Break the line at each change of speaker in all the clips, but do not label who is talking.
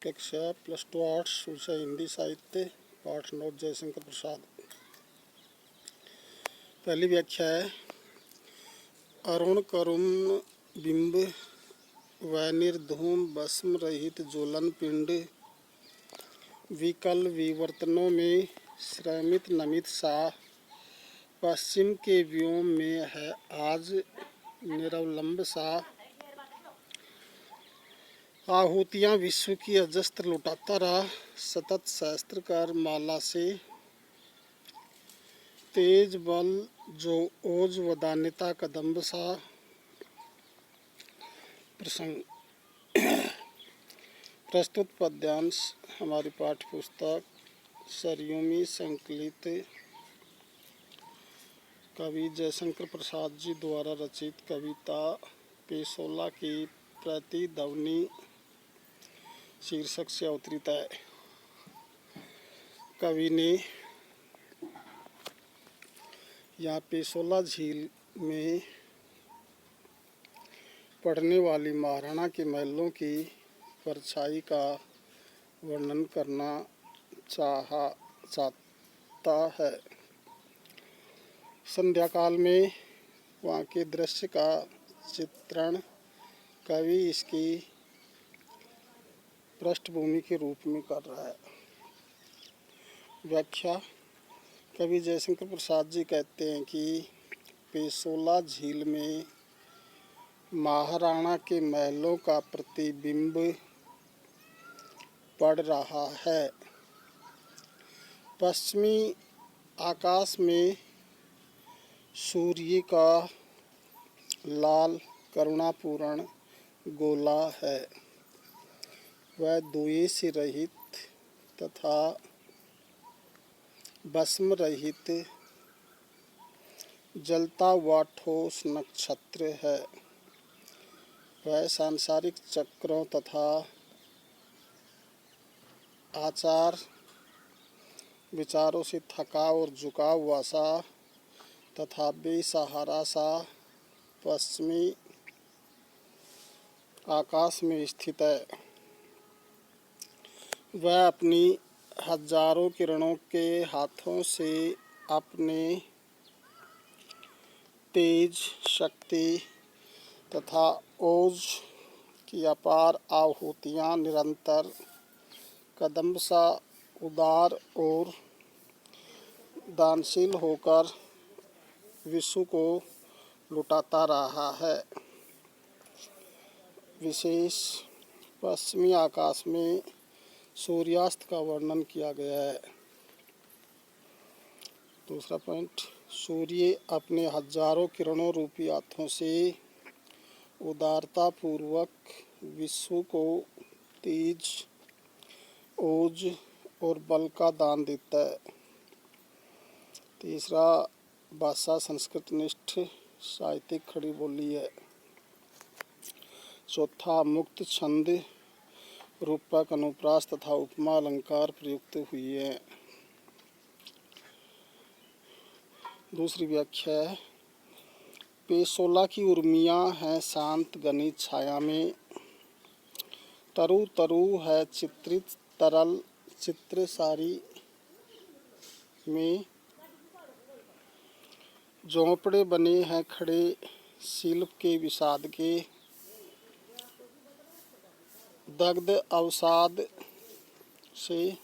कक्षा +2 आर्ट्स, विषय हिंदी साहित्य, पाठ नोट जयशंकर प्रसाद। पहली व्याख्या है। अरुण करुण बिंब व निर्धूम भस्म रहित ज्वलन पिंड विकल विवर्तनों में श्रमित नमित सा पश्चिम के व्योम में है आज निरवलंब सा। आहुतियाँ विश्व की अजस्त्र लुटाता रहा सतत सहस्त्रकार माला से। तेज बल जो ओज वदान्यता कदम्ब सा। प्रसंग। प्रस्तुत पद्यांश हमारी पाठ्य पुस्तक सरयू में संकलित कवि जयशंकर प्रसाद जी द्वारा रचित कविता पेशोला की प्रतिध्वनि शीर्षक से अवतरित है। कवि ने यहाँ पेशोला झील में पड़ने वाली महाराणा के महलों की परछाई का वर्णन करना चाहता है। संध्या काल में वहाँ के दृश्य का चित्रण कवि इसकी पृष्ठभूमि के रूप में कर रहा है। व्याख्या। कवि जयशंकर प्रसाद जी कहते हैं कि पेशोला झील में महाराणा के महलों का प्रतिबिंब पड़ रहा है। पश्चिमी आकाश में सूर्य का लाल करुणापूर्ण गोला है। वह द्वेष रहित तथा भस्म रहित जलता हुआ ठोस नक्षत्र है। वह सांसारिक चक्रों तथा आचार विचारों से थका और झुका हुआ सा तथा बेसहारा सा पश्चिमी आकाश में स्थित है। वह अपनी हजारों किरणों के हाथों से अपने तेज शक्ति तथा ओज की अपार आहुतियाँ निरंतर कदम्ब सा उदार और दानशील होकर विश्व को लुटाता रहा है। विशेष पश्चिमी आकाश में सूर्यास्त का वर्णन किया गया है। दूसरा पॉइंट। सूर्य अपने हजारों किरणों रूपी हाथों से उदारता पूर्वक विश्व को तेज ओज और बल का दान देता है। तीसरा, भाषा संस्कृत निष्ठ साहित्यिक खड़ी बोली है। चौथा, मुक्त छंद रूपक अनुप्रास तथा उपमा अलंकार प्रयुक्त हुई है। दूसरी व्याख्या है। पेशोला की उर्मियाँ हैं शांत घनी छाया में। तरु तरु है चित्रित तरल चित्र सारी में। झोंपड़े बने हैं खड़े शिल्प के विषाद के। दग्ध अवसाद से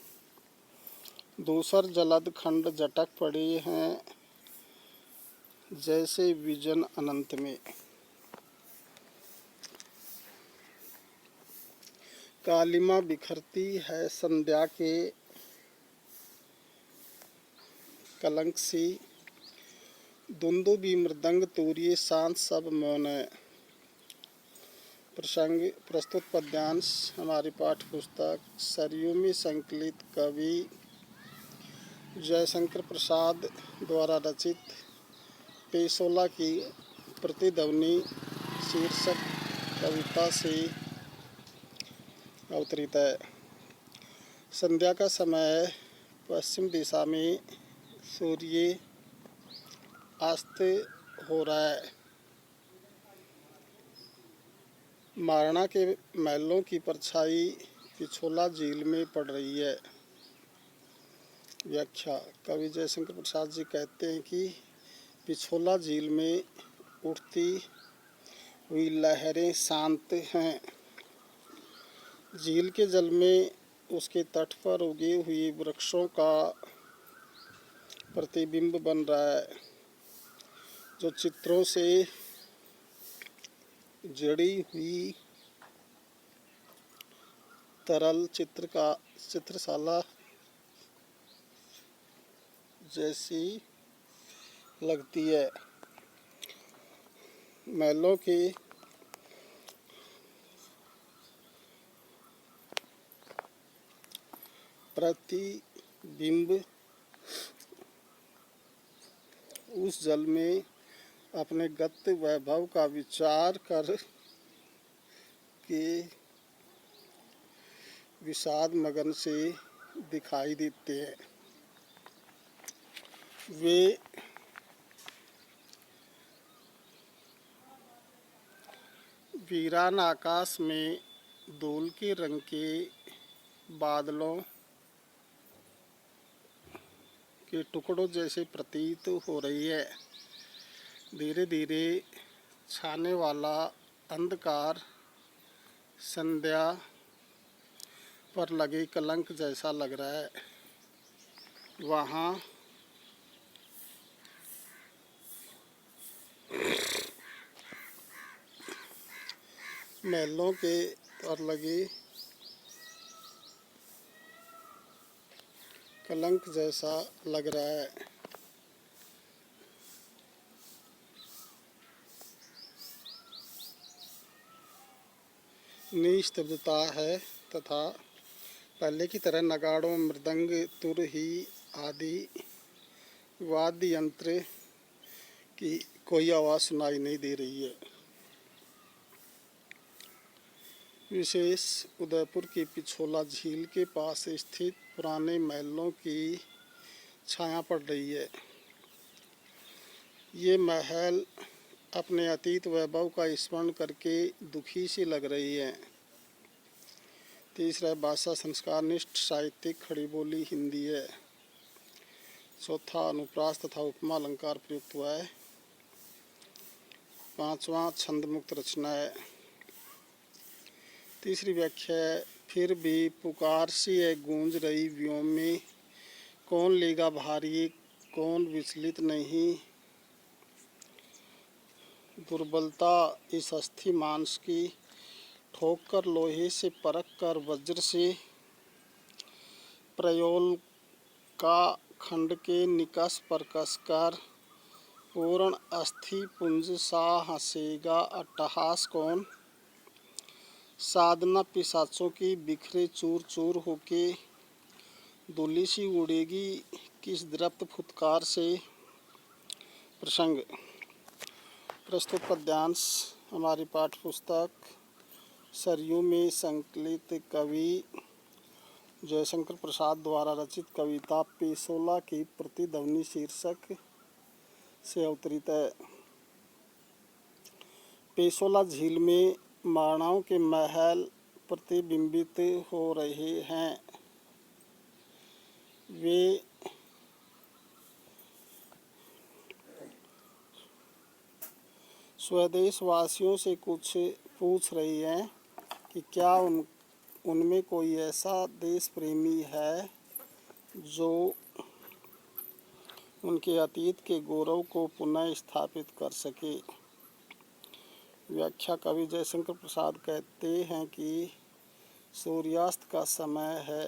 दूसर जलद खंड झटक पड़े हैं जैसे विजन अनंत में। कालिमा बिखरती है संध्या के कलंक सी। दुंदुभी मृदंग तूर्य शांत सब मौन है। प्रसंग। प्रस्तुत पद्यांश हमारी पाठ्य पुस्तक सरयू में संकलित कवि जयशंकर प्रसाद द्वारा रचित पेशोला की प्रतिध्वनि शीर्षक कविता से अवतरित है। संध्या का समय पश्चिम दिशा में सूर्य अस्त हो रहा है। महाराणा के महलों की परछाई पिछोला झील में पड़ रही है। व्याख्या। कवि जयशंकर प्रसाद जी कहते हैं कि पिछोला झील में उठती हुई लहरें शांत हैं। झील के जल में उसके तट पर उगे हुए वृक्षों का प्रतिबिंब बन रहा है, जो चित्रों से जड़ी हुई तरल चित्रशाला जैसी लगती है। महलों के प्रतिबिंब उस जल में अपने गत वैभव का विचार कर के विषाद मगन से दिखाई देते हैं। वे वीरान आकाश में धूल के रंग के बादलों के टुकड़ों जैसे प्रतीत हो रही है। धीरे धीरे छाने वाला अंधकार संध्या पर लगे कलंक जैसा लग रहा है। वहाँ महलों के पर लगे कलंक जैसा लग रहा है। निस्तब्धता है तथा पहले की तरह नगाड़ों, मृदंग, तुरही आदि वाद्य यंत्र की कोई आवाज़ सुनाई नहीं दे रही है। विशेष उदयपुर की पिछोला झील के पास स्थित पुराने महलों की छाया पड़ रही है। ये महल अपने अतीत वैभव का स्मरण करके दुखी सी लग रही है। तीसरा, भाषा संस्कारनिष्ठ साहित्यिक खड़ी बोली हिंदी है। चौथा, अनुप्रास तथा उपमा अलंकार प्रयुक्त हुआ है। पांचवा, छंद मुक्त रचना है। तीसरी व्याख्या है, फिर भी पुकार सी है गूंज रही व्योम में, कौन लेगा भारी, कौन विचलित नहीं। दुर्बलता इस अस्थि मांस की, ठोक कर लोहे से परख कर वज्र से, प्रयोल का खंड के निकस पर कसकर, पूर्ण अस्थि पुंज सा हंसेगा अट्टहास कौन। साधना पिशाचों की बिखरे चूर चूर होके, धूली सी उड़ेगी किस दृप्त फुत्कार से। प्रसंग। प्रस्तुत पद्यांश हमारी पाठ्य पुस्तक सरयू में संकलित कवि जयशंकर प्रसाद द्वारा रचित कविता पेशोला की प्रतिध्वनि शीर्षक से अवतरित है। पेशोला झील में मानव के महल प्रतिबिंबित हो रहे हैं। वे स्वदेश वासियों से कुछ पूछ रही हैं कि क्या उनमें कोई ऐसा देश प्रेमी है जो उनके अतीत के गौरव को पुनः स्थापित कर सके। व्याख्या। कवि जयशंकर प्रसाद कहते हैं कि सूर्यास्त का समय है।